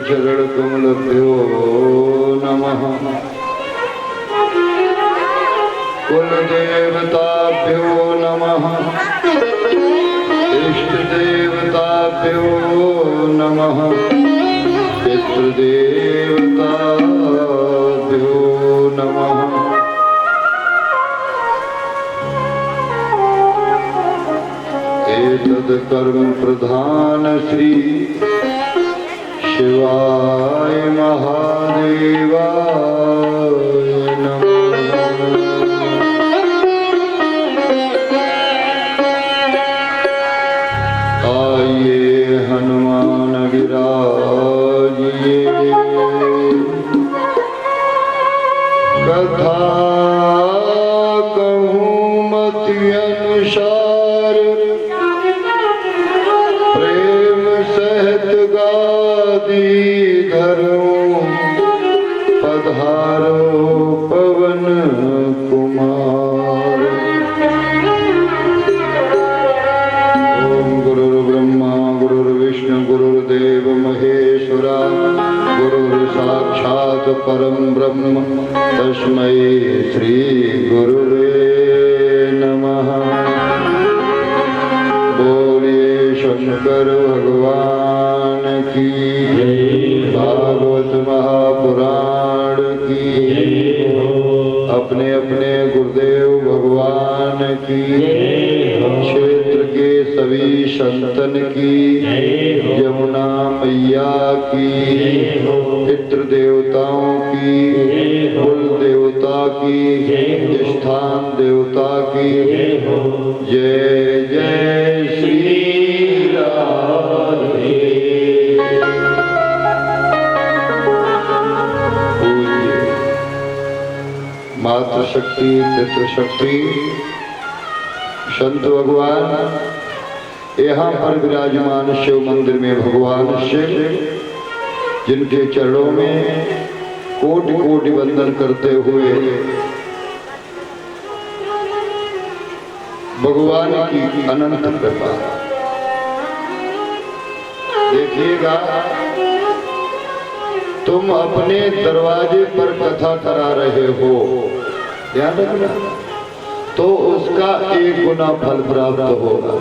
चरणकमलभ्यो नमः। कुलदेवताभ्यो नमः। इष्टदेवताभ्यो नमः। पितृदेवताभ्यो नमः। एतद् कर्म प्रधान श्री शिवाय महादेवाय नमः। आइए हनुमान विराजिए, कथा कहूँ मति अनुसार, प्रेम सहित गादी धरूं, पधारो पवन कुमार। ओम गुरुर्ब्रह्मा गुरुर्विष्णु गुरुर्देव महेश्वरा, गुरुर् साक्षात् परम ब्रह्म, तस्मै श्री गुरुवे नमः। बोलिए शंकर भगवान की, भागवत महापुराण की, अपने अपने गुरुदेव भगवान की, क्षेत्र के सभी संतन की, यमुना मैया की, पितृ देवताओं की, कुल देवता की, स्थान देवता की, जय जय श्री राधे। पूज्य मातृशक्ति पितृशक्ति संत भगवान यहाँ पर विराजमान शिव मंदिर में भगवान शिव, जिनके चरणों में कोटि कोटि वंदन करते हुए भगवान की अनंत कृपा। देखिएगा, तुम अपने दरवाजे पर कथा करा रहे हो, ध्यान रखना, तो उसका 1 गुना फल प्राप्त होगा,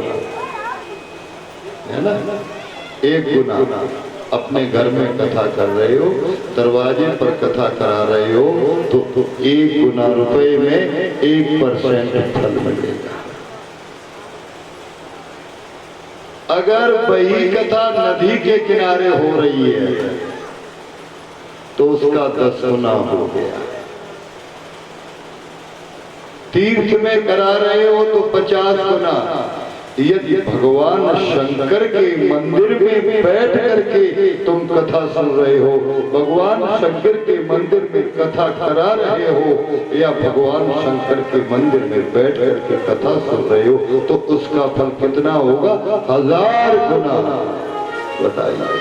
है ना। 1 गुना। अपने घर में कथा कर रहे हो, दरवाजे पर कथा करा रहे हो, तो 1 गुना रुपए में 1% फल मिलेगा। अगर वही कथा नदी के किनारे हो रही है तो उसका 10 गुना हो गया। तीर्थ में करा रहे हो तो 50 गुना। यदि भगवान शंकर के मंदिर में बैठ करके तुम कथा सुन रहे हो, भगवान शंकर के मंदिर में कथा करा रहे हो, या भगवान शंकर के मंदिर में बैठ करके कथा सुन रहे हो, तो उसका फल कितना होगा? 1000 गुना। बताइए।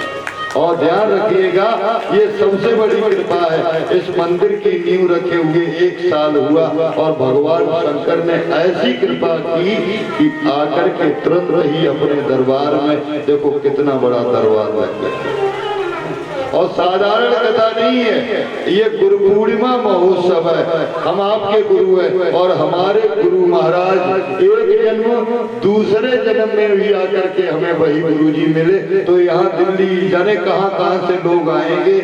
और ध्यान रखिएगा, ये सबसे बड़ी कृपा है। इस मंदिर की नींव रखे हुए 1 साल हुआ और भगवान शंकर ने ऐसी कृपा की कि आकर के तुरंत ही अपने दरबार में, देखो कितना बड़ा दरबार लग गया। और साधारण कथा नहीं है, ये गुरु पूर्णिमा महोत्सव है। हम आपके गुरु हैं और हमारे गुरु महाराज एक जन्म दूसरे जन्म में भी आकर के हमें वही गुरु जी मिले, तो यहाँ दिल्ली जाने कहाँ से लोग आएंगे।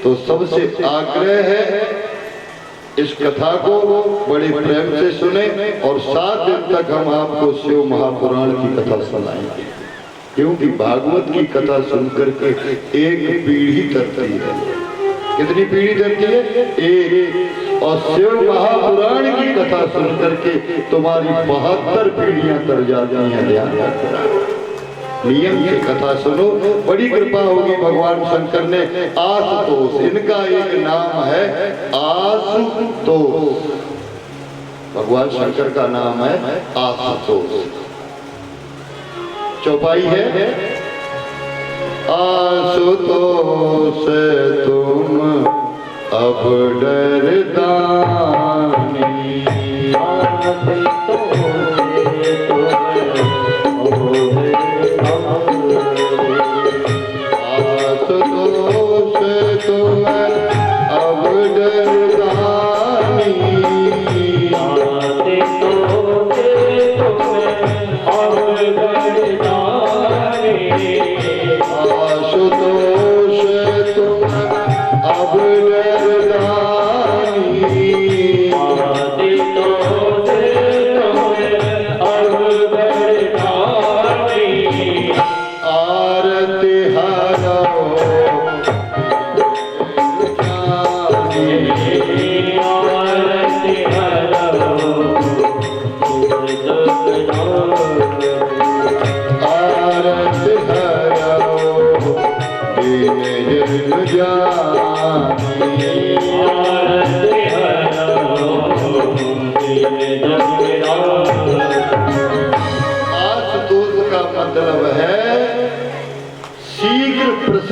तो सबसे आग्रह है, इस कथा को बड़े प्रेम से सुने और 7 दिन तक हम आपको शिव महापुराण की कथा सुनाएंगे, क्योंकि भागवत की कथा सुनकर के एक पीढ़ी तरती है। कितनी पीढ़ी तरती है? 1। और शिव महापुराण की कथा सुनकर के तुम्हारी 72 पीढ़ियां तर जाती हैं। ध्यान रखना, नियम से कथा सुनो, बड़ी कृपा होगी। भगवान शंकर ने आशुतोष, इनका एक नाम है आशुतोष। भगवान शंकर का नाम है आशुतोष। चौपाई है, आशुतोष तुम अब डरदानी, आशुतोष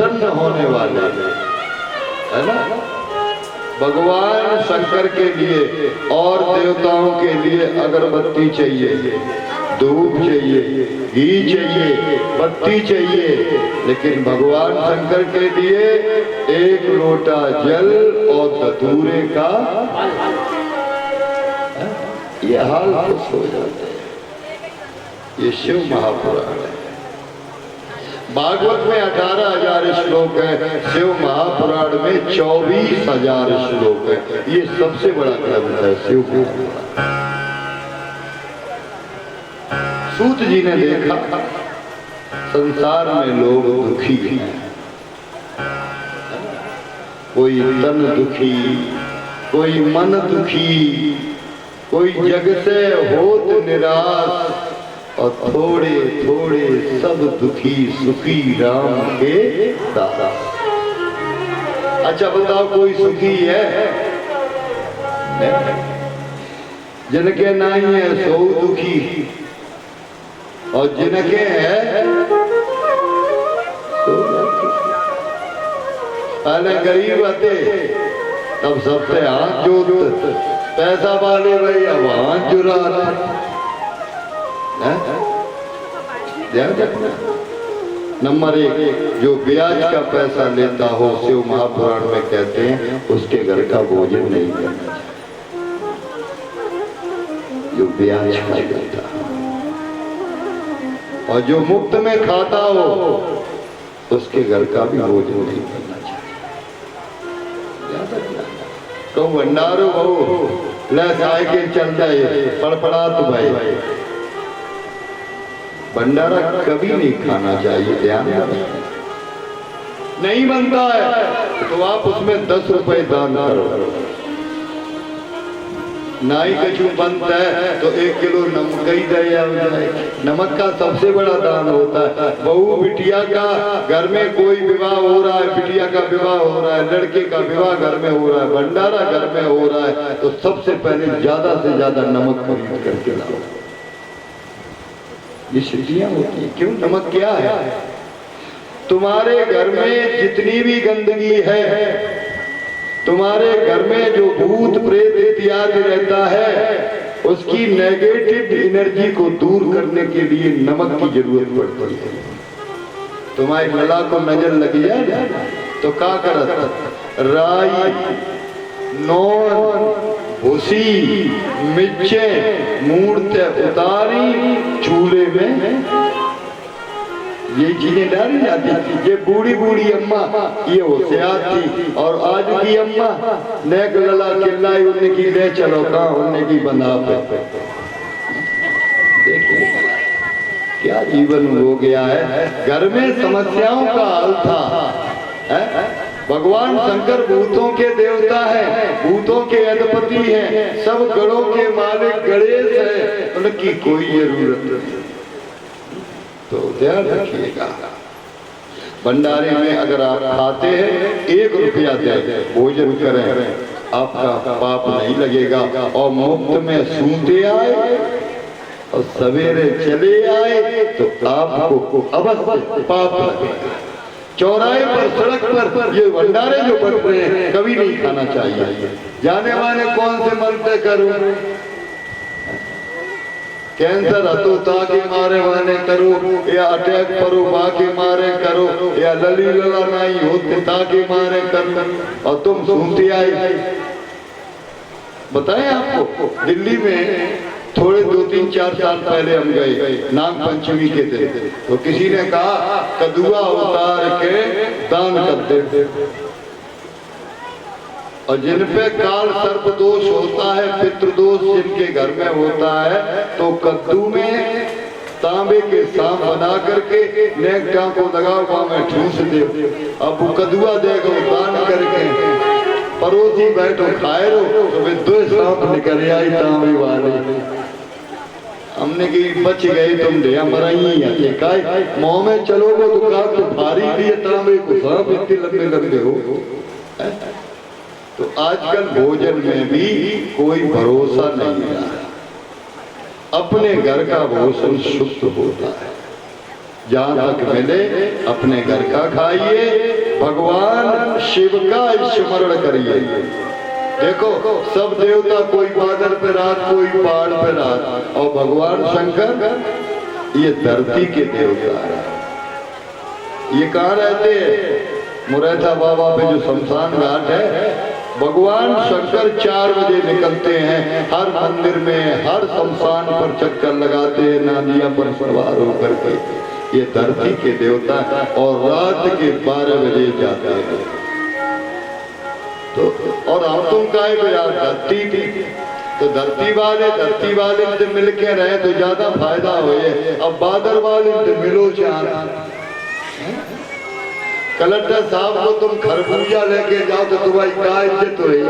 प्रसन्न होने वाले, है ना। भगवान शंकर के लिए और देवताओं के लिए अगरबत्ती चाहिए, धूप चाहिए, घी चाहिए, बत्ती चाहिए, लेकिन भगवान शंकर के लिए एक लोटा जल और धतूरे का ये हाल खुश हो जाते हैं। ये शिव महापुराण है। भागवत में 18,000 श्लोक है, शिव महापुराण में 24,000 श्लोक है। ये सबसे बड़ा ग्रंथ है शिव महापुराण। सूत जी ने देखा संसार में लोग दुखी हैं, कोई तन दुखी, कोई मन दुखी, कोई जग से होत निराश, और थोड़े थोड़े सब दुखी सुखी राम के दास। अच्छा बताओ, कोई सुखी है? जिनके नहीं है सो दुखी, और जिनके है सो दुखी। पहले गरीब आते तब सबसे हाथ जोड़ते, पैसा वाले भाई अब हाथ जुड़ा। नंबर 1, जो ब्याज का पैसा लेता हो, शिव महापुराण में कहते हैं उसके घर का भोजन नहीं करना चाहिए, जो ब्याज का लेता। और जो मुफ्त में खाता हो उसके घर का भी भोजन नहीं करना चाहिए। तो भंडारो बहु ले साइकिल चल जाए पड़पड़ा तो भाई, भंडारा कभी नहीं खाना चाहिए। ध्यान नहीं बनता है तो आप उसमें 10 रुपए दान करो। नाई कछु बनता है तो 1 किलो नमक ही दे जाए। नमक का सबसे बड़ा दान होता है। बहू बिटिया का घर में कोई विवाह हो रहा है, बिटिया का विवाह हो रहा है, लड़के का विवाह घर में हो रहा है, भंडारा घर में हो रहा है, तो सबसे पहले ज्यादा से ज्यादा नमक खरीद करके लाओ। ये सिद्धियां होती है। क्यों? नमक क्या है? तुम्हारे घर में जितनी भी गंदगी है, तुम्हारे घर में जो भूत प्रेत इत्यादि रहता है, उसकी नेगेटिव एनर्जी को दूर करने के लिए नमक की जरूरत पड़ती है। तुम्हारी गला को नजर लगी जाए तो क्या करत? राई, नौन, भूसी, मिर्चे मूर्ते उतारी चूल्हे में ये चीजें डाली जाती थी। ये बूढ़ी बूढ़ी अम्मा ये होशियार थी, और आज की अम्मा नेक लला चिल्लाई उन्ने की ले चलो कहाँ उन्ने की बना पे। देखिए क्या जीवन हो गया है। घर में समस्याओं का हल था, है? भगवान शंकर भूतों के देवता है, भूतों के अधिपति हैं, सब गणों के मालिक गणेश है, उनकी कोई जरूरत नहीं। तो ध्यान रखिएगा, भंडारे में अगर आप खाते हैं 1 रुपया दे भोजन करें, आपका पाप नहीं लगेगा। और मुफ्त में सूते आए और सवेरे चले आए तो आपको अवश्य पाप लगेगा। चौराहे पर, सड़क पर ये भंडारे जो बन रहे हैं कभी नहीं खाना चाहिए। जाने वाले कौन से मनते करूं, कैंसर हतो ताकि मारे वाने करो, या अटैक करो बाकी मारे करो, या लली लला नहीं होते ताकि मारे करो, और तुम सुनती आई। बताएं आपको, दिल्ली में थोड़े 2-3-4 साल पहले हम गए नाग पंचमी के दिन, तो किसी ने कहा कदुआ उतार के दान कर दे। और जिन पे काल सर्प दोष होता है, पितृदोष जिनके घर में होता है, तो कद्दू में तांबे के सांप बना करके नेकटा को लगाओ में ठूस दे। अब वो कदुआ देखो दान करके पड़ोसी बैठो खाए रहो, तो वे 2 सांप निकल आई तांबे वाले। हमने की बच गए तुम ढेया मराई है, मुँह में चलोगे तो का तो भारी भी तांबे को सांप इतने लंबे लंबे हो। तो आजकल भोजन में भी कोई भरोसा नहीं रहा। अपने घर का भोजन शुद्ध होता है। जहाँ तक मिले अपने घर का खाइए, भगवान शिव का स्मरण करिए। देखो सब देवता, कोई बादल पे रात, कोई पहाड़ पे रात, और भगवान शंकर ये धरती के देवता है। ये कहाँ रहते हैं? मुरैदा बाबा पे जो शमशान घाट है, भगवान शंकर 4 बजे निकलते हैं, हर मंदिर में हर शमशान पर चक्कर लगाते हैं, नादिया पर सवार होकर के। ये धरती के देवता है और रात के 12 बजे जाते हैं। तो और हम तुम काहे पे यार धरती थी, तो धरती वाले से मिल के रहे तो ज्यादा फायदा हो। अब बादल वाले से मिलो चाह, कलेक्टर साहब को तुम खरबूजा लेके जाओ तो तुम्हारी क्या इज्जत होगी?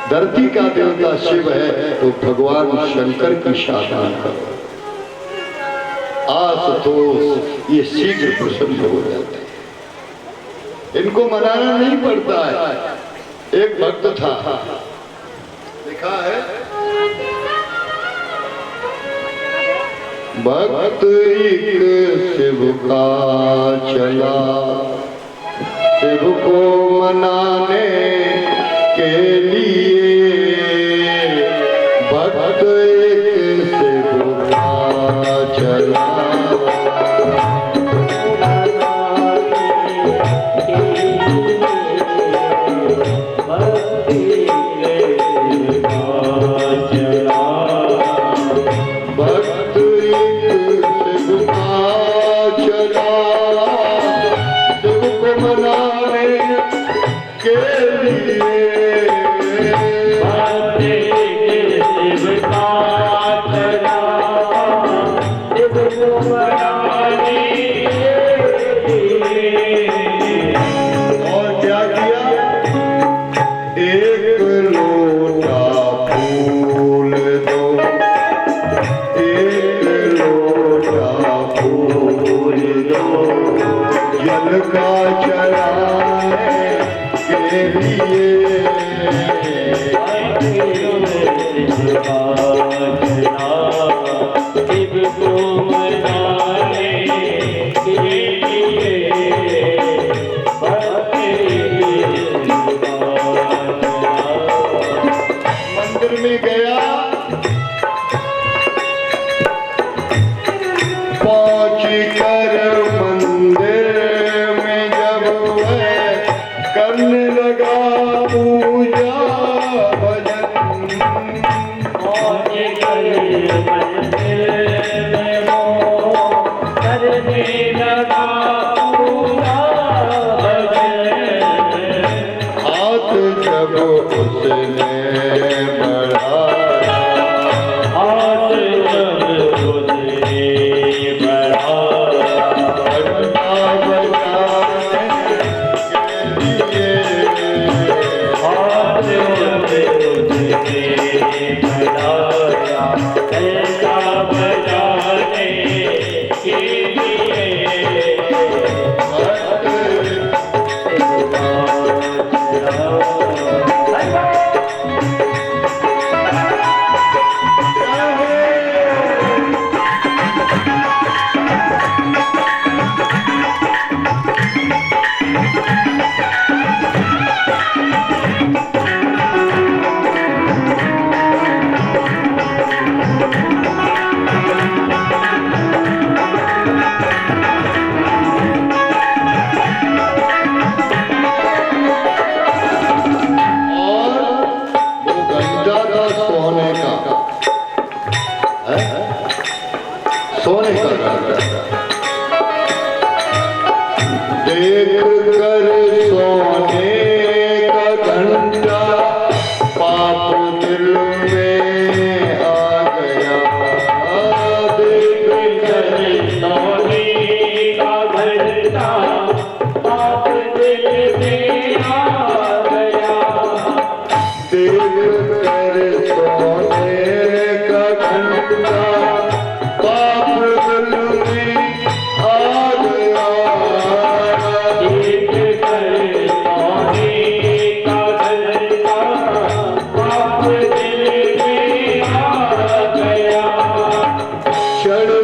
धरती का देवता शिव है तो भगवान शंकर की साधना करो, आशुतोष ये शीघ्र प्रसन्न हो जाते हैं। इनको मनाना नहीं पड़ता है। एक भक्त था, लिखा है, भक्त एक शिव का चला, शिव को मनाने के लिए। भक्त एक शिव का चला, एक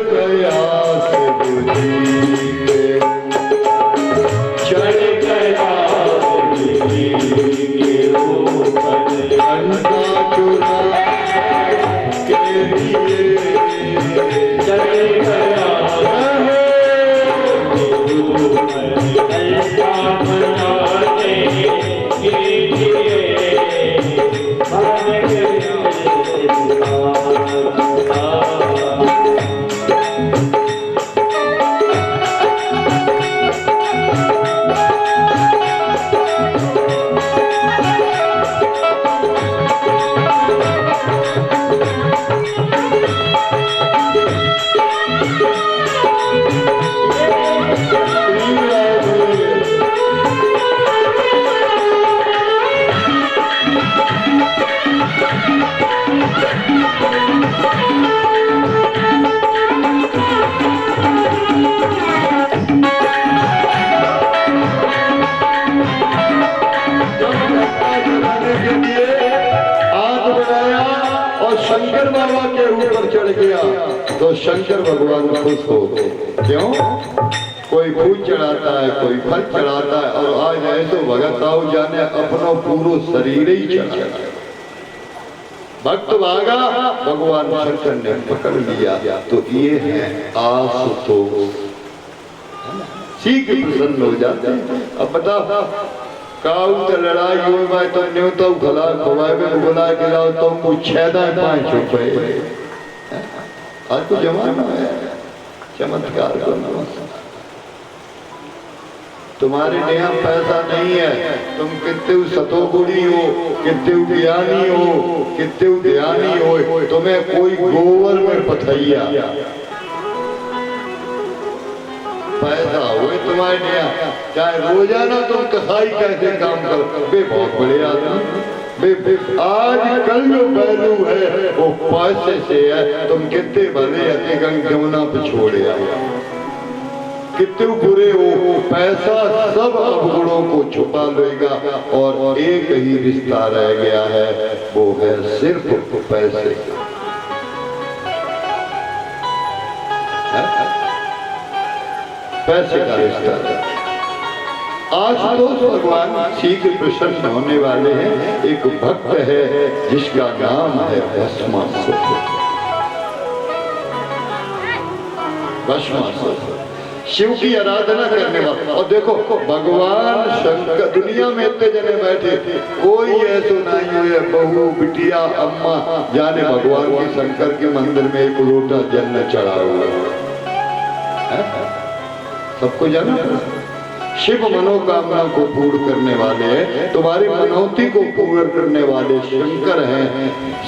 गया शिव जी के, चढ़ गया शिव जी के ऊपर घंटा चुरा के लिए चढ़ गया शंकर बाबा के ऊपर चढ़ गया तो शंकर भगवान खुश हो गए। क्यों? कोई फूल चढ़ाता है, कोई फल चढ़ाता है, और आज ऐसो भगत आओ जाने अपनो पूरो शरीर ही चढ़ा। भक्त भागा, भगवान शंकर ने पकड़ लिया। तो ये है आशुतोष, शीघ्र प्रसन्न हो जाते हैं। अब बता काऊ तो लड़ाई हो मैं तो न्यू तो खला खवाए में बुला के लाओ तो मुछेदा 5 रुपए। आज तो जमाना है चमत्कार करना। तुम्हारे यहाँ पैसा नहीं है, तुम कितने सतोगुणी हो, कितने ज्ञानी हो, कितने ध्यानी हो, तुम्हें कोई गोबर में पथैया पैसा हुए तुम्हारे यहाँ, चाहे रोजाना तुम कसाई कैसे काम करो, बे बहुत बड़े आदमी। आज कल जो वैल्यू है वो पैसे से है। तुम कितने भले अति जमुना पे छोड़े आओ, कितने बुरे हो, पैसा सब अवगुणों को छुपा लेगा। और एक ही रिश्ता रह गया है, वो है सिर्फ पैसे। पैसे का रिश्ता है। आज तो भगवान शीघ्र प्रसन्न होने वाले हैं। एक भक्त है जिसका नाम है भस्मासुर। भस्मासुर शिव की आराधना करने वाला। और देखो भगवान शंकर, दुनिया में इतने जने बैठे थे, कोई ऐसा नहीं हुए बहू बिटिया अम्मा जाने भगवान के शंकर के मंदिर में एक लोटा जल न चढ़ा हुआ। सबको जाना शिव मनोकामना को पूर्ण करने वाले हैं, तुम्हारी मनोती को पूर्ण करने वाले शंकर हैं।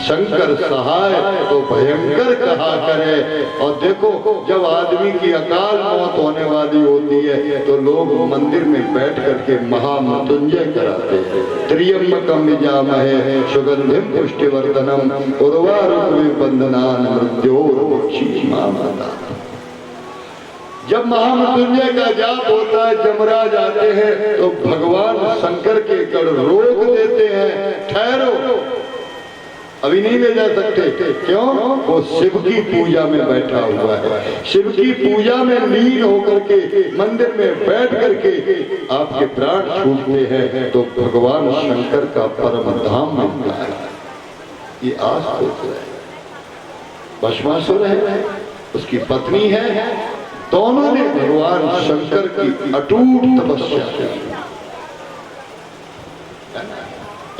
शंकर सहाय तो भयंकर कहा करे। और देखो जब आदमी की अकाल मौत होने वाली होती है तो लोग मंदिर में बैठ करके महामृत्युंजय कराते हैं। त्र्यंबकम यजामहे सुगंधिम पुष्टिवर्धनम उर्वारुकमिव बंधनान् मृत्योर्मुक्षीयमामृतात्। जब महामृत्युंजय का जाप होता है, जमराज आते हैं तो भगवान शंकर के कड़ रोक देते हैं, ठहरो अभी नहीं ले जा सकते। क्यों? वो शिव की पूजा में बैठा हुआ है, शिव की पूजा में लीन होकर के मंदिर में बैठ करके आपके प्राण छूटते हैं तो भगवान शंकर का परम धाम मिलता है। ये आशुतोष है, भस्मासुर है, उसकी पत्नी है। दोनों ने भगवान शंकर की अटूट तपस्या की।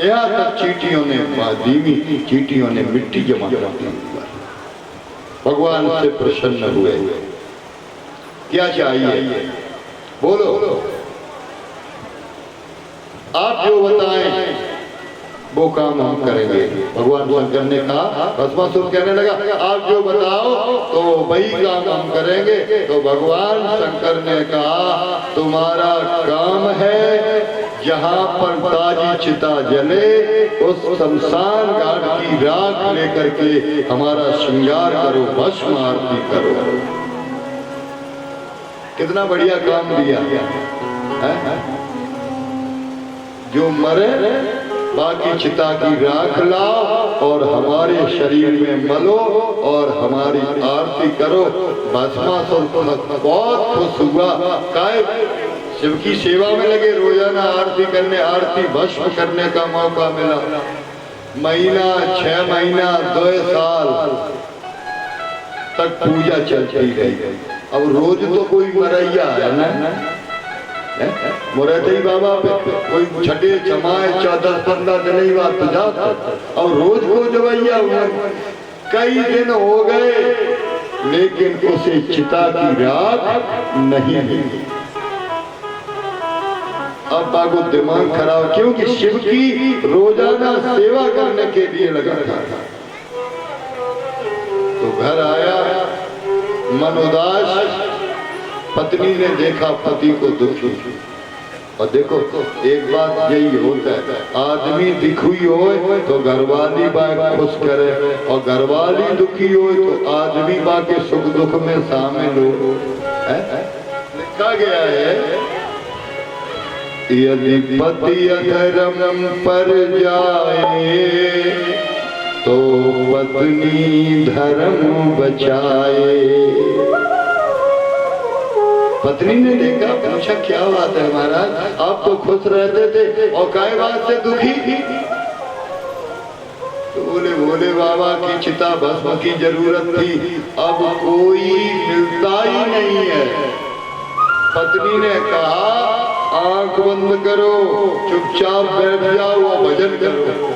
यहाँ तक चींटियों ने, धीमी चींटियों ने मिट्टी जमा कर दी। भगवान से प्रसन्न हुए। क्या चाहिए बोलो, आप जो बताएं वो काम हम करेंगे। भगवान शंकर ने कहा, भस्मासुर कहने लगा आप जो बताओ तो वही काम हम करेंगे। तो भगवान शंकर ने कहा तुम्हारा काम है जहाँ पर ताजी चिता जले उस शमशान घाट की राख लेकर के हमारा श्रृंगार करो, भस्म आरती करो। कितना बढ़िया काम दिया है? जो मरे बाकी चिता की राख लाओ और हमारे शरीर में मलो और हमारी आरती करो। भस्मासुर बहुत खुश हुआ, काय शिव की सेवा में लगे, रोजाना आरती करने, आरती भस्म करने का मौका मिला। महीना, 6 महीना, 2 साल तक पूजा चलती रही। अब रोज तो कोई मरैया है ना, मुरैती बाबा पे कोई छठे छमाए 14-15 दिन ही बात तो जाता, और रोज को जवैया हुआ। कई दिन हो गए लेकिन उसे चिता की राख नहीं मिली। अब बाबू दिमाग खराब, क्योंकि शिव की रोजाना सेवा करने के लिए लगा था। तो घर आया मन उदास, पत्नी ने देखा पति को दुखी। और देखो एक बात यही होता है, आदमी दुखी हो तो घरवाली बात खुश करे, और घरवाली दुखी हो तो आदमी बा के सुख दुख में शामिल हो। लिखा गया है, यदि पति अधर्म पर जाए तो पत्नी धर्म बचाए। पत्नी ने देखा, पूछा क्या बात है महाराज, आप तो खुश रहते थे और काय बात से दुखी? तो बोले बाबा की चिता भस्म की जरूरत थी, अब कोई मिलता ही नहीं है। पत्नी ने कहा आंख बंद करो, चुपचाप बैठ जाओ और भजन करो।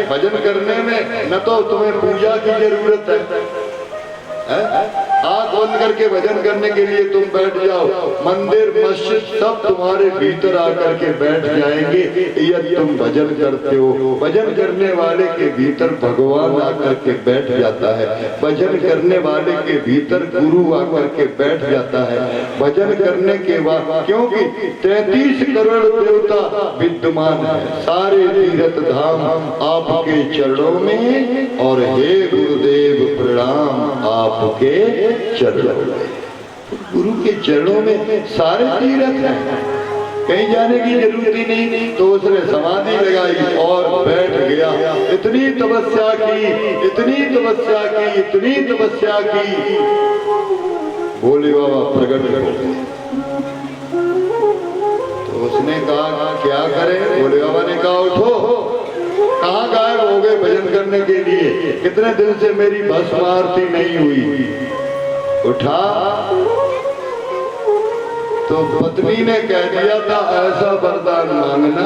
भजन करने में न तो तुम्हें पूजा की जरूरत है, आंख बंद करके भजन करने के लिए तुम बैठ जाओ, मंदिर मस्जिद सब तुम्हारे भीतर आकर के बैठ जाएंगे यदि तुम भजन करते हो। भजन करने वाले के भीतर भगवान आकर के बैठ जाता है, भजन करने वाले के भीतर गुरु आकर के बैठ जाता है। भजन करने के बाद, क्योंकि 33 करोड़ देवता विद्यमान है, सारे तीर्थ धाम आपके चरणों में, और हे गुरुदेव प्रणाम आपके चरणों में। गुरु के चरणों में सारे तीर्थ हैं, कहीं जाने की जरूरत ही नहीं। तो उसने समाधि लगाई और बैठ गया। इतनी तपस्या की, इतनी तपस्या की, इतनी तपस्या की, भोले बाबा प्रकट हो गए। तो उसने कहा क्या करें? भोले बाबा ने कहा उठो। कहाँ गायब हो गए भजन करने के लिए? कितने दिन से मेरी भस्म आरती नहीं हुई। उठा तो पत्नी ने कह दिया था ऐसा वरदान मांगना,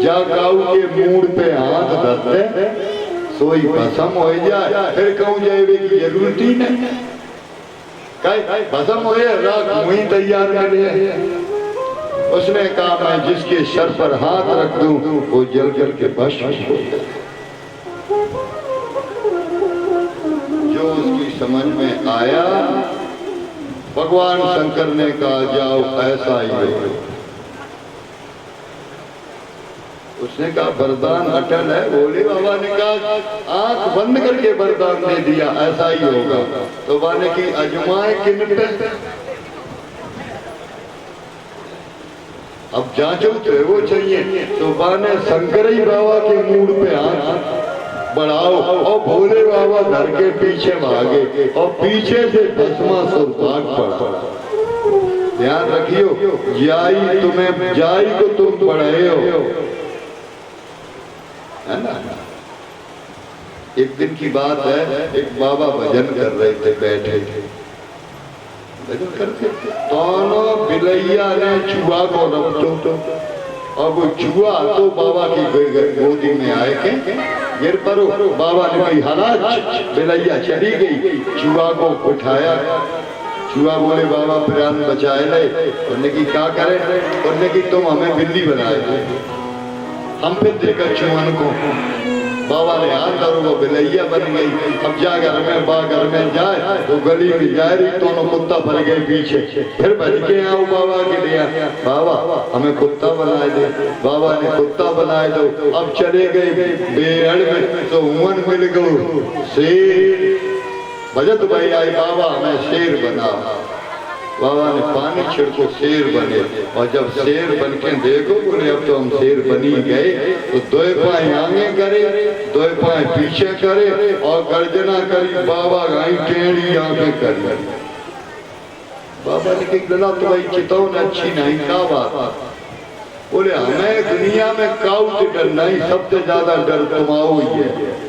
जा गाऊ के मूड पे हाथ धरते सोई भस्म हो जाए, फिर कहूँ जाए की जरूरत ही नहीं, कहीं भस्म हो राख वही तैयार कर लिया। उसने कहा मैं जिसके सर पर हाथ रख दूं वो जल जल के भस्म हो जाए। जो उसकी समझ में आया, भगवान शंकर ने कहा जाओ ऐसा ही हो। उसने कहा वरदान अटल है। भोले बाबा ने कहा आंख बंद करके वरदान दे दिया ऐसा ही होगा। तो बाबा ने की अजमाए किन पे, अब जांचो तो वो चाहिए। तो बाबा ने शंकर ही बाबा के मूड पे हाथ बढ़ाओ और भोले बाबा घर के पीछे भागे और पीछे से भस्मासुर भाग पड़ा। ध्यान रखियो, जाई तुम्हें, जाई को तुम बढ़ाए हो, है ना। एक दिन की बात है, एक बाबा भजन कर रहे थे, बैठे थे भजन करते, दोनों बिलैया ने चूहा को रखो। अब वो चूहा तो बाबा की गोदी में आए के गिर पड़ो। बाबा ने कही हालात, बिलैया चली गई, चूहा को उठाया। चूहा बोले बाबा प्राण बचाए ले। उन्होंने की क्या करे? उन्होंने की तुम हमें बिल्ली बनाए थे, हम फिर देखा चूहन को। बाबा ने हाथ धरो, वो बिलैया बन गई। अब जा घर में, बा घर में जाए तो गली में जा रही, दोनों कुत्ता भर गए पीछे। फिर भज के आओ बाबा के लिए, बाबा हमें कुत्ता बनाए दे। बाबा ने कुत्ता बनाए दो। अब चले गए बेहड़ में तो हुन मिल गो शेर। भजत भाई आए, बाबा हमें शेर बना। बाबा ने पानी छिड़को, शेर बने। और जब शेर बन के देखो, बोले अब तो हम शेर बनी गए, तो दो पाए आगे करे, दो पाए पीछे करे और गर्जना करी, बाबा गाई टेढ़ी आंखें करी। बाबा ने कही गला तो भाई चितौन अच्छी नहीं, का बात? बोले हमें दुनिया में काऊ से डर नहीं, सबसे ज्यादा डर तुम्हारा ही है।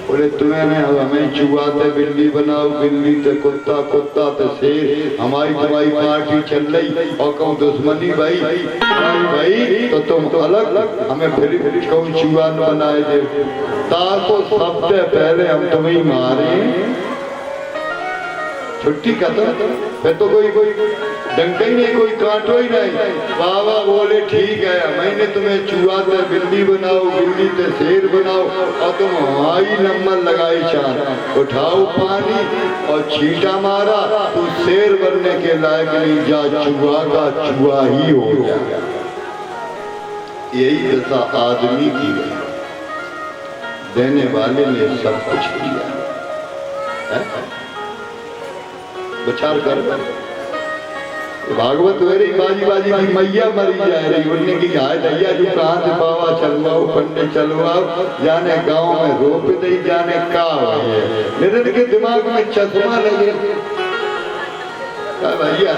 बोले तुम्हें हमें चुआते बिल्ली बनाओ, बिल्ली ते कुत्ता, कुत्ता ते शेर, हमारी तुम्हारी पार्टी चल रही और कहूँ दुश्मनी भाई भाई तो तुम अलग, हमें फिर कहूँ चुआ न बनाए दे, ताको सबसे पहले हम तुम्हें मारे, छुट्टी खत्म, फिर तो कोई डंका ही नहीं, कोई कांटो ही नहीं। बाबा बोले ठीक है, मैंने तुम्हें चूहा ते बिल्ली बनाओ, बिल्ली ते शेर बनाओ और तुम हमारी नंबर लगाई चांद, उठाओ पानी और छींटा मारा, तू शेर बनने के लायक नहीं, जा चूहा का चूहा ही हो गया। यही दशा आदमी की है, देने वाले ने सब कुछ किया है? विचार कर, भागवत हो रही बाजी बाजी की मैया मरी जा रही, उनने की हाय दैया जो कहाँ से बाबा चलवाओ, पंडे चलवाओ, जाने गांव में रोप दे, जाने का निरंतर के दिमाग में चश्मा लगे। भैया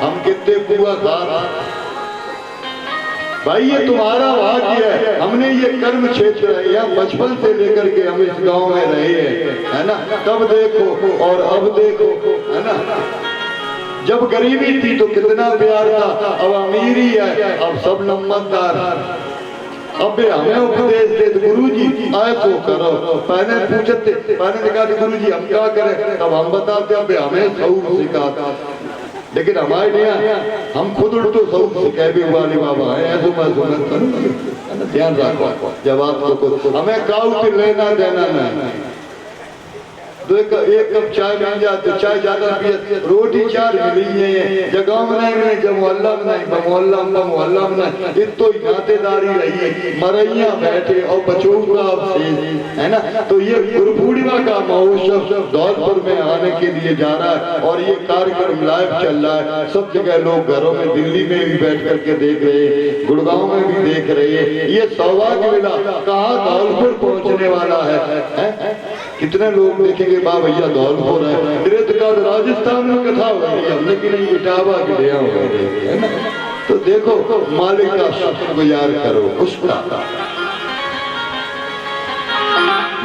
हम कितने कुआ खा, भाई ये तुम्हारा भाग्य है, हमने ये कर्म क्षेत्र है, यहाँ बचपन से लेकर के हम इस गांव में रहे हैं, है ना? तब देखो और अब देखो, है ना? जब गरीबी थी तो कितना प्यार था, अब अमीरी है, अब सब नंबरदार। अब हमें उपदेश दे गुरुजी आए तो करो, पहले पूछते, पहले कहा गुरुजी हम क्या करें, तब हम बताते अब हमें सब सिखाता, लेकिन हमारे यहाँ हम खुद उल्टो सब सिखाए भी वाले बाबा है, ऐसा ध्यान रखो। जब आपको हमें काऊ के लेना देना नहीं, एक कप चाय मिल जाते, चाय ज्यादा पिए, रोटी चार मिली है, जगह में नहीं मिले, जब मोहल्ला में नहीं, मोहल्ला में नहीं, इतो ही नातेदारी रही, मरैया बैठे और बचों का है ना? तो ये गुरु पूर्णिमा का महोत्सव धौलपुर में आने के लिए जा रहा है और ये कार्यक्रम लाइव चल रहा है, सब जगह लोग घरों में, दिल्ली में भी बैठ करके देख रहे हैं, गुड़गांव में भी देख रहे हैं। ये सौभाग्य मिला, कहाँ धौलपुर पहुँचने वाला है? कितने लोग देखेंगे बा भैया धौलपुर है, राजस्थान में कथा हो रही है, हमने की नहीं इटावा के लिया है ना? तो देखो मालिक का शुक्रगुजार करो उसका।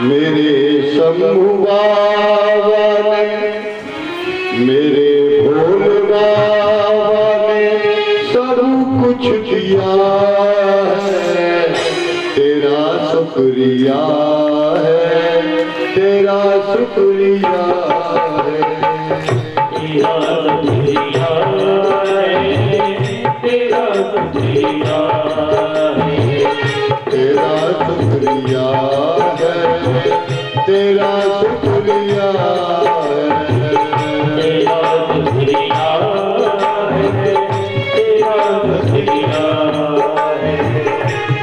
मेरे शंभू बाबा ने, मेरे भोले बाबा ने सब कुछ दिया है, तेरा शुक्रिया है, तेरा शुक्रिया है, तेरा शुक्रिया है, तेरा शुक्रिया है, तेरा शुक्रिया है, तेरा शुक्रिया है, तेरा शुक्रिया है, तेरा शुक्रिया है,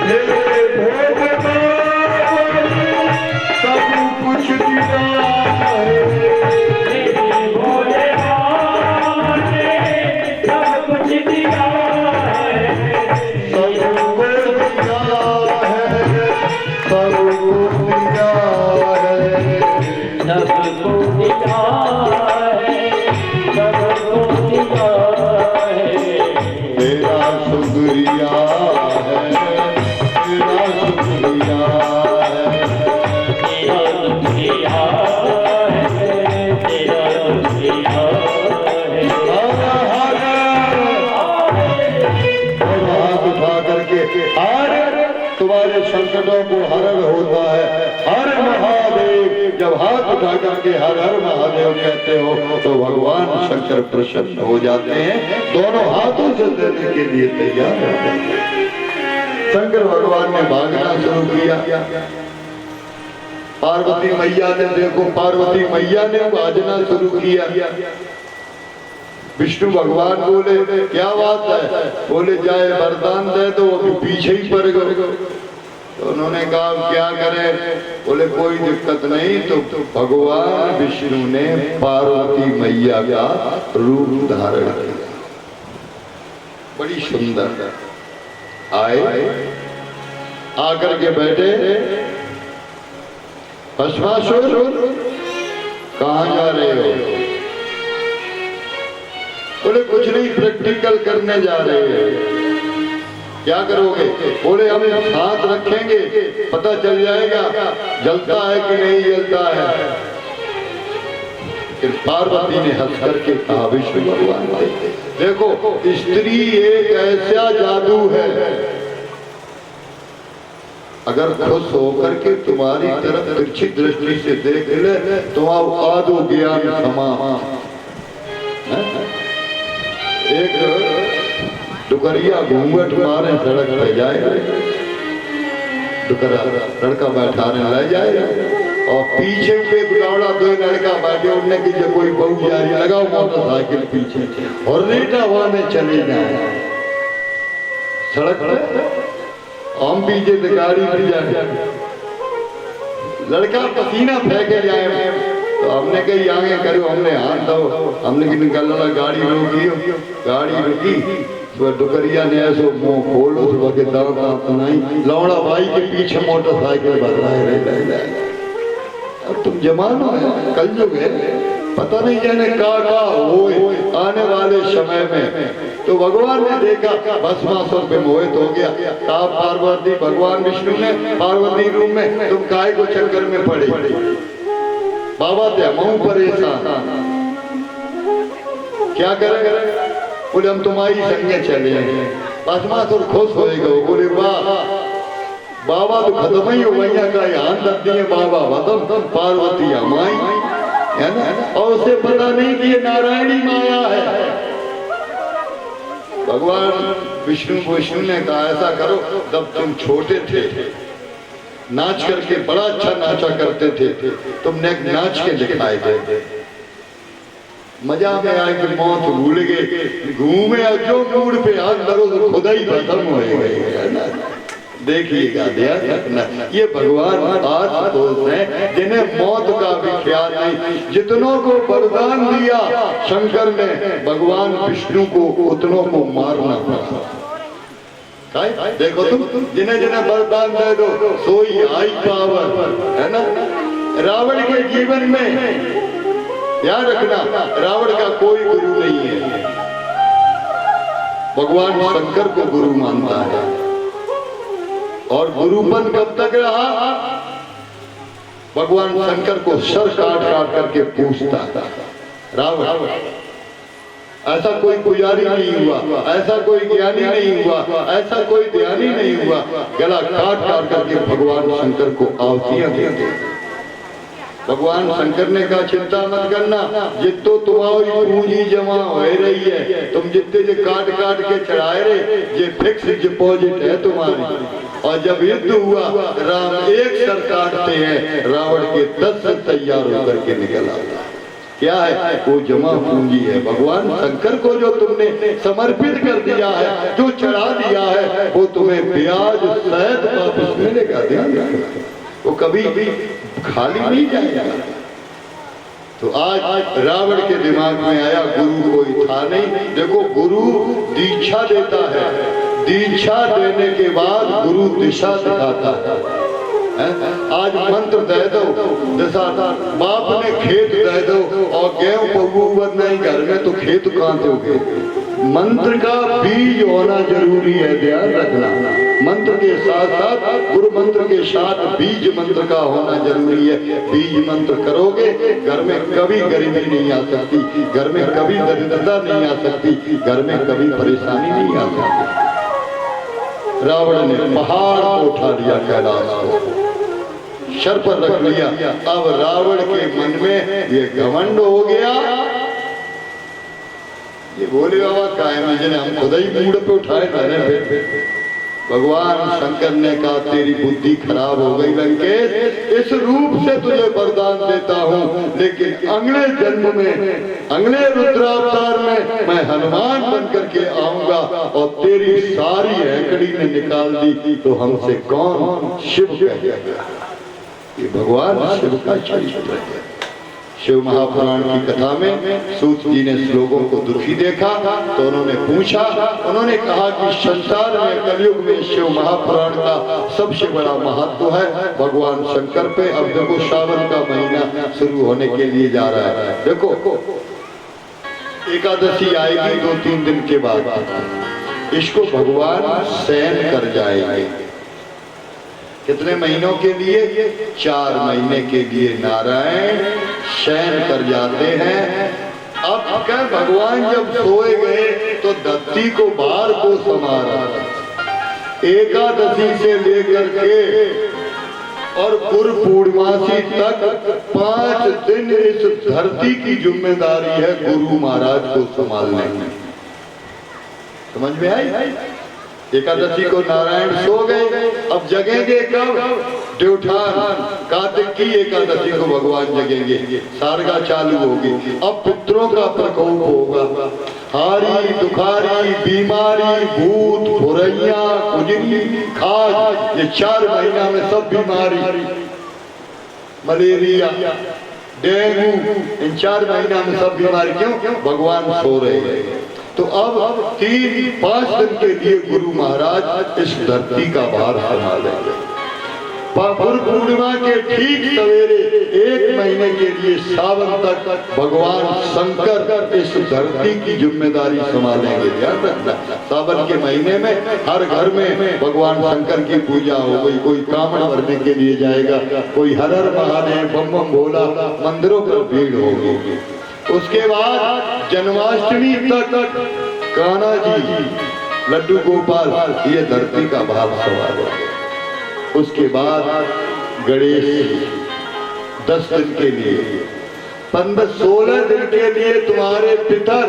मेरे भोले बाबा ने सब कुछ दिया है, मेरे भोले बाबा ने सब कुछ दिया है, सबको दिया है, सबको दिया है, सबको दिया है, सबको दिया है, तेरा शुक्रिया है, तेरा शुक्रिया है, तेरा शुक्रिया है, तेरा शुक्रिया है। हाथ उठा करके हर तुम्हारे संकटों को हरण होता है, हर महादेव। जब हाथ उठा करके हर हर महादेव कहते हो तो भगवान शंकर प्रसन्न हो जाते हैं, दोनों हाथों से देने के लिए तैयार हो जाते हैं। शंकर भगवान ने भागना शुरू किया, पार्वती मैया ने देखो, पार्वती मैया ने भाजना शुरू किया। विष्णु भगवान बोले क्या बात है, बोले जाए वरदान दे दो, अभी पीछे ही पड़ गए। तो उन्होंने कहा अब क्या करें? बोले कोई दिक्कत नहीं। तो भगवान विष्णु ने पार्वती मैया का रूप धारण किया, बड़ी सुंदर आए, आकर के बैठे। भस्मासुर कहाँ जा रहे हो? बोले कुछ नहीं, प्रैक्टिकल करने जा रहे हैं। क्या करोगे? बोले हम हाथ रखेंगे, पता चल जाएगा जलता है कि नहीं जलता है। फिर पार्वती ने हंस करके कहा विष्णु भगवान देखो, स्त्री एक ऐसा जादू है, अगर खुश होकर के तुम्हारी तरफ तिरछी दृष्टि से देख ले तो आप आदो ज्ञान समा। एक डुकरिया घूंघट मारे सड़क पे जाए, लड़का बैठा रहे ले जाए, और पीछे एक दौड़ा दो लड़का बैठे, उड़ने की जब कोई बहू जा रही, लगाओ मोटरसाइकिल पीछे और रेटा में चले जाए सड़क पर। हम पीछे से गाड़ी भी जाए, लड़का पसीना फेंके जाए, तो हमने कही आगे करो, हमने हाथ दो, हमने कि निकल गाड़ी रोकी, गाड़ी रुकी। तो डुकरिया ने ऐसो मुंह खोलो तो के दांत नहीं, लौड़ा भाई के पीछे मोटरसाइकिल भर रहे। अब तुम जमाना है, कल युग है, पता नहीं जाने का हो आने वाले समय में। तो भगवान ने देखा भस्मासुर पे मोहित हो गया। कहा पार्वती, भगवान विष्णु ने पार्वती रूप में तुम काय को चक्कर में पड़े? बाबा थे मऊ परेशान, क्या करें? बोले हम तुम्हारी संगे चले। भस्मासुर खुश होएगा, बोले वाह बाबा तो खत्म ही हो गया का यहाँ रख दिए बाबा वतन पार्वती हमाई, है ना? और उसे पता नहीं कि ये नारायणी माया है। भगवान विष्णु ने कहा ऐसा करो, जब तुम छोटे थे नाच करके बड़ा अच्छा नाचा करते थे, तुमने नाच के दिखाए थे, मजा में आए कि मौत भूल गए, घूमे जो मूड पे हाथ धरो तो खुदा ही खत्म हो गए। देखिएगा ध्यान रखना, ये भगवान आशुतोष हैं जिन्हें मौत का भी ख्याल नहीं। जितनों को वरदान दिया शंकर ने भगवान विष्णु को, उतनों को मारना पड़ा। देखो तुम जिन्हें जिन्हें वरदान दे दो सोई हाई पावर, है ना? रावण के जीवन में ध्यान रखना, रावण का कोई गुरु नहीं है, भगवान शंकर को गुरु मानता है। और गुरुपन कब तक रहा? भगवान शंकर को सर काट काट करके पूछता था रावण। ऐसा कोई पुजारी नहीं हुआ, ऐसा कोई ज्ञानी नहीं हुआ, ऐसा कोई ध्यानी नहीं हुआ, गला काट काट करके भगवान शंकर को आहुतियां देते। भगवान शंकर ने कहा चिंता मत करना, जितो तुम्हारी पूंजी जमा हो रही है, तुम जितने जो काट काट के चढ़ाए रहे, ये फिक्स डिपॉजिट है तुम्हारी। और जब युद्ध हुआ राम एक सर काटते हैं, रावण के 10 तैयार होकर के निकल आता। क्या है? वो जमा पूंजी है। भगवान शंकर को जो तुमने समर्पित कर दिया है, जो चढ़ा दिया है, वो तुम्हें ब्याज सहित वापस मिलेगा। ध्यान रखना, वो कभी भी खाली नहीं जाएगा। तो आज रावण के दिमाग में आया गुरु कोई था नहीं। देखो गुरु दीक्षा देता है, दीक्षा देने के बाद गुरु दिशा दिखाता है। आज मंत्र दे दो दिशा, बाप ने खेत दे दो और गेहूं पगू नहीं घर में, तो खेत कहाँ दोगे? मंत्र का बीज होना जरूरी है, ध्यान रखना। मंत्र के साथ साथ गुरु मंत्र के साथ बीज मंत्र का होना जरूरी है। बीज मंत्र करोगे घर में कभी गरीबी नहीं आ सकती, घर में कभी दरिद्रता नहीं आ सकती, घर में कभी परेशानी नहीं आ सकती। रावण ने पहाड़ को उठा लिया, कैलाश को सर पर रख लिया। अब रावण के मन में ये घमंड हो गया, ये बोले बाबा कायम जिन्हें हम खुदा ही मूड पे उठाए मैंने भगवान शंकर ने कहा तेरी बुद्धि खराब हो गई लंकेश, इस रूप से तुझे वरदान देता हूँ, लेकिन अगले जन्म में, अगले रुद्रावतार में मैं हनुमान बन करके आऊंगा और तेरी सारी हैकड़ी ने निकाल दी तो हमसे कौन शिव कहेगा। ये भगवान शिव का चरित्र है। शिव महापुराण की कथा में सूत जी ने श्लोकों को दुखी देखा तो उन्होंने पूछा, उन्होंने कहा कि संसार में कलयुग में शिव महापुराण का सबसे बड़ा महत्व है भगवान शंकर पे। अब देखो श्रावण का महीना शुरू होने के लिए जा रहा है, देखो एकादशी आएगी 2-3 दिन के बाद, इसको भगवान सहन कर जाएंगे। कितने महीनों के लिए? 4 महीने के लिए नारायण शयन कर जाते हैं। अब क्या भगवान जब सोए गए तो धरती को बाहर को संभाला, एकादशी से लेकर के और गुरु पूर्णिमासी तक 5 दिन इस धरती की जिम्मेदारी है गुरु महाराज को संभालने की। समझ में आई? एकादशी को नारायण सो गए, अब जगेंगे कब? देवठान कार्तिक की एकादशी को भगवान जगेंगे, सारगा चालू होगी। अब पितरों का प्रकोप होगा, हारी दुखारी बीमारी भूत भुरैया खुजली खाज, ये 4 महीना में सब बीमारी, मलेरिया डेंगू, इन 4 महीना में सब बीमारी। क्यों? भगवान सो रहे हैं। तो अब 3-5 दिन के लिए गुरु महाराज इस धरती का भार संभालेंगे। गुरु पूर्णिमा के ठीक सवेरे 1 महीने के लिए सावन तक भगवान शंकर इस धरती की जिम्मेदारी संभालेंगे। ध्यान रखना, सावन के महीने में हर घर में भगवान शंकर की पूजा हो गई। कोई कामड़ भरने के लिए जाएगा, कोई हर हर महादेव बम बम भोला, मंदिरों पर भीड़ होगी। उसके बाद जन्माष्टमी तक कान्हा जी, लड्डू गोपाल, ये धरती का भार संभाल है। उसके बाद गणेश 10 दिन के लिए, 15-16 दिन के लिए तुम्हारे पितर,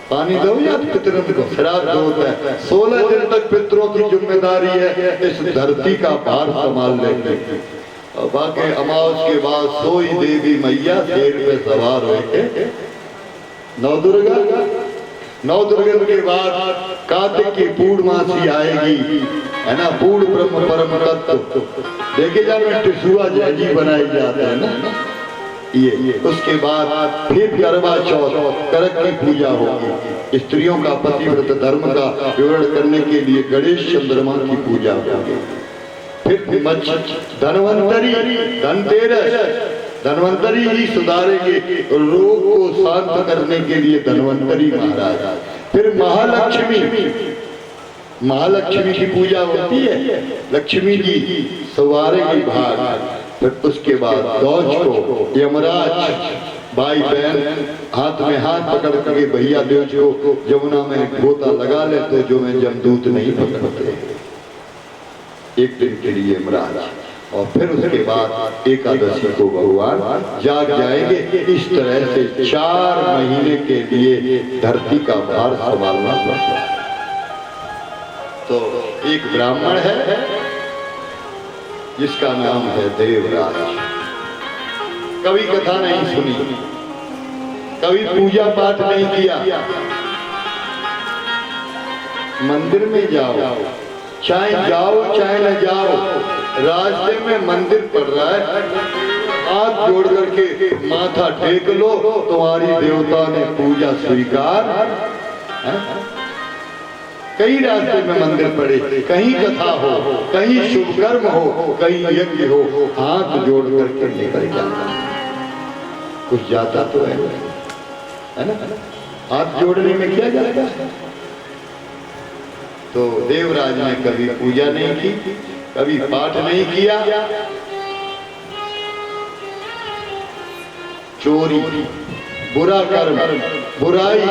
पानी दो या पितरों को श्राद्ध होता है, 16 दिन तक पितरों की जिम्मेदारी है इस धरती का भार संभाल लेंगे। और बाकी अमावस के बाद सोई देवी मैया शेर पे सवार होके नौ दुर्गा के बाद कार्तिक की पूर्णमासी आएगी, है ना, पूर्ण ब्रह्म परम तत्व देखे जाए टिशुआ जैजी बनाई जाते हैं ना ये। उसके बाद फिर करवा चौथ, करक की पूजा होगी। स्त्रियों का पतिव्रत धर्म का विवरण करने के लिए गणेश चंद्रमा की पूजा होगी। फिर धनवंतरी, धनतेरस, धनवंतरी ही सुधारेंगे रोग को शांत करने के लिए धनवंतरी महाराज। फिर महालक्ष्मी की पूजा होती है, लक्ष्मी जी सवारेंगी भाग। फिर उसके बाद गौज को यमराज भाई बहन हाथ में हाथ पकड़ करके भैया देवज को यमुना में गोता लगा ले तो जो मैं जमदूत नहीं पकड़ते, 1 दिन के लिए यमराज। और फिर उसके बाद एकादशी को भगवान जाग जाएंगे। इस तरह से 4 महीने के लिए धरती का भार संभालना पड़ता है। तो एक ब्राह्मण है जिसका नाम है देवराज। कभी कथा नहीं सुनी, कभी पूजा पाठ नहीं किया। मंदिर में जाओ, चाहे जाओ चाहे न जाओ, रास्ते में मंदिर पड़ रहा है, हाथ जोड़ करके माथा टेक लो, तुम्हारी देवता ने पूजा स्वीकार है। कहीं रास्ते में मंदिर पड़े, कहीं कथा हो, कहीं शुभ कर्म हो, कहीं यज्ञ हो, हाथ जोड़ करके निकल जाता, कुछ जाता तो है ना। हाथ जोड़ने में क्या जाता है? तो देवराज ने कभी पूजा नहीं की, कभी पाठ नहीं किया, चोरी, बुरा कर्म, बुराई,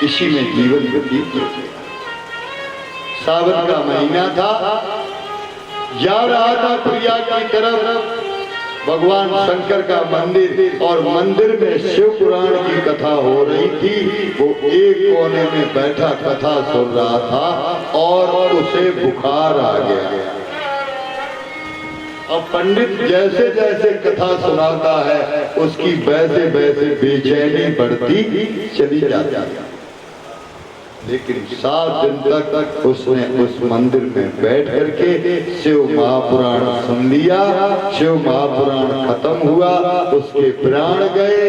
इसी में जीवन व्यतीत किया। सावन का महीना था, जा रहा था प्रयाग की तरफ, भगवान शंकर का मंदिर, और मंदिर में शिव पुराण की कथा हो रही थी। वो एक कोने में बैठा कथा सुन रहा था और उसे बुखार आ गया। अब पंडित जैसे जैसे कथा सुनाता है उसकी वैसे वैसे बेचैनी बढ़ती चली जाती है। लेकिन 7 दिन तक उसने उस मंदिर में बैठ करके शिव महापुराण सुन लिया। शिव महापुराण खत्म हुआ, उसके प्राण गए।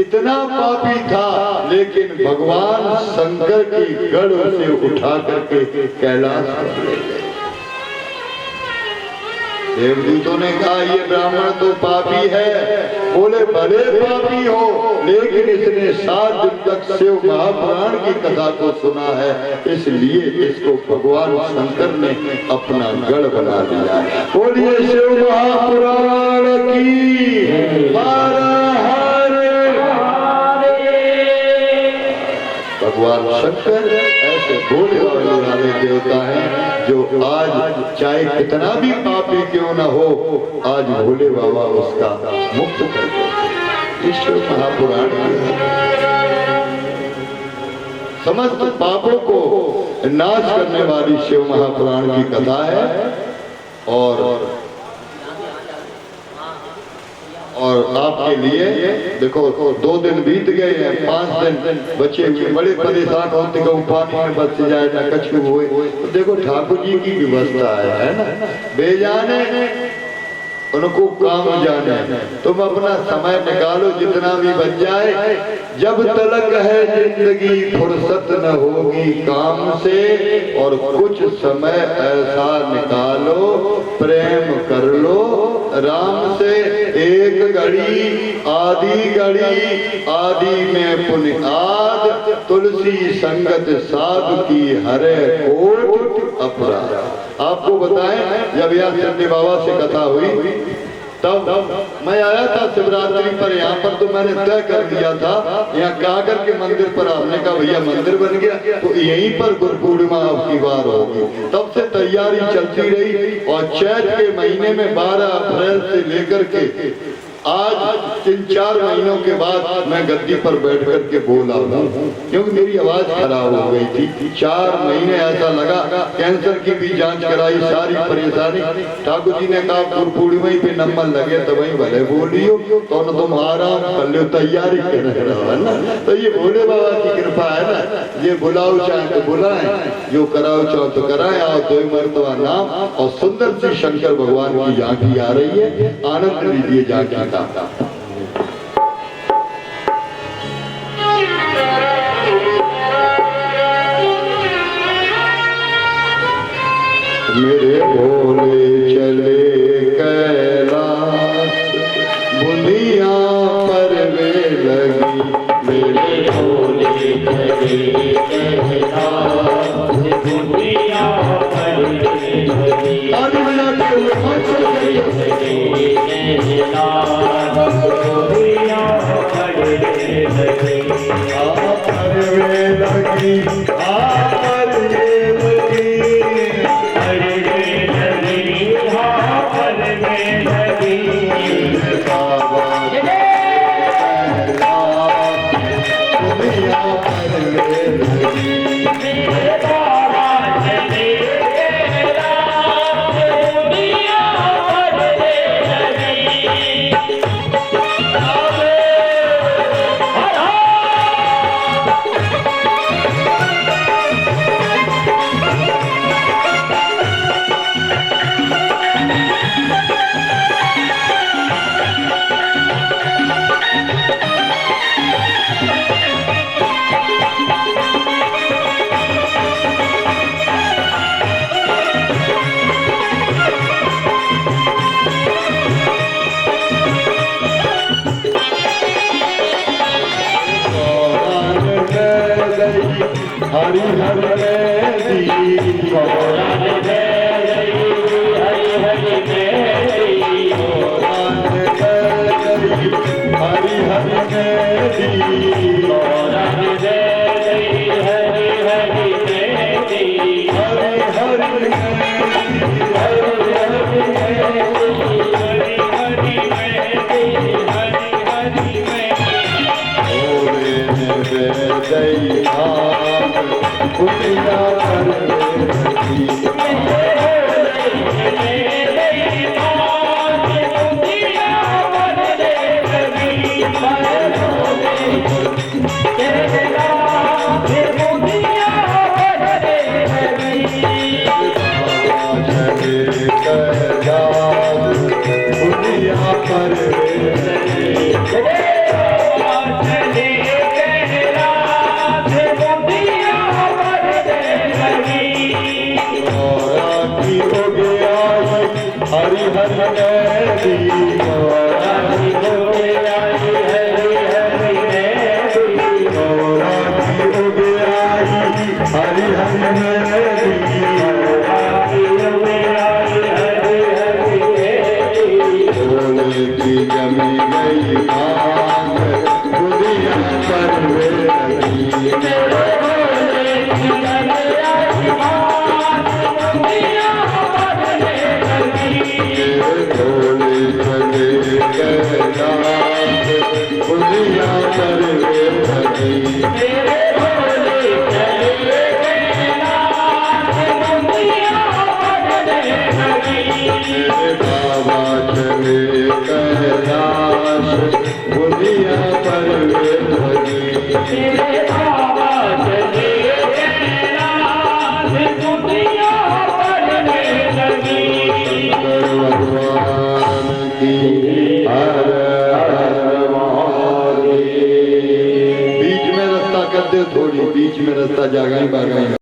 इतना पापी था, लेकिन भगवान शंकर की गढ़ से उठा करके कैलाश पर ले गए। देवदूतों ने कहा ये ब्राह्मण तो पापी है। बोले भले पापी हो, लेकिन इसने 7 दिन तक शिव महापुराण की कथा को सुना है, इसलिए इसको भगवान शंकर ने अपना गढ़ बना दिया। बोलिए शिव महापुराण की हर हर। भगवान शंकर ऐसे भोले वाले देवता हैं जो आज चाहे कितना भी पापी क्यों न हो, आज भोले बाबा उसका मुक्त कर देते। ईश्वर महापुराण समस्त पापों को नाश करने वाली शिव महापुराण की कथा है। और आपके लिए देखो 2 दिन बीत गए हैं, 5 दिन बचे हुए। बड़े परेशान होते कि पानी में बच जाए ना कछु हुए। तो देखो ठाकुर जी की व्यवस्था है ना, बेजाने उनको काम जाने। तुम अपना समय निकालो जितना भी बच जाए। जब तलक है जिंदगी फुर्सत न होगी काम से, और कुछ समय ऐसा निकालो प्रेम कर लो राम से। एक घड़ी आदि में पुण्य आद, तुलसी संगत साधु की हरे कोट अपराध। आपको बताएं, जब यहाँ चंडी बाबा से कथा हुई तब मैं आया था शिवरात्रि पर यहाँ पर, तो मैंने तय कर दिया था यहाँ काकर के मंदिर पर हमने कहा भैया मंदिर बन गया तो यहीं पर गुरु पूर्णिमा आपकी बार होगी। तब से तैयारी चलती रही, और चैत के महीने में 12 अप्रैल से लेकर के आज 3-4 महीनों के बाद मैं गद्दी पर बैठ करके बोला हूँ, क्योंकि मेरी आवाज खराब हो गई थी। 4 महीने ऐसा लगा, कैंसर की भी जांच कराई, सारी परेशानी। ठाकुर जी ने कहा गुरु पूर्णिमा पे नंबर लगे तो वही भले बोलियो, तो न तुम आराम कर लो, तैयारी कर रहे हो ना। तो ये भोले बाबा की कृपा है ना, ये बुलाओ चाहे तो बुलाए, जो कराओ चाहो तो कराए। आओ 2 मरतबा नाम, और सुंदर सी शंकर भगवान की झांकी आ रही है, आनंद लीजिए झांकी। मेरे भोले चले कैलाश, बुनिया पर वे लगी। मेरे भोले चले कैलाश, बुनिया पर वे लगी। हरि हरि हरि हरि दुनिया पर लगी। दुनिया पर की हो गया हरि हरि नैनी की हो गया हरि हरि नैनी की जमी गई भाग दुनिया पर दुनिया पर बाबा चले कैलाश दुनिया पर भगवान की हर हर महादेव। बीच में रास्ता कर दे थोड़ी, बीच में रास्ता जागा ही बागा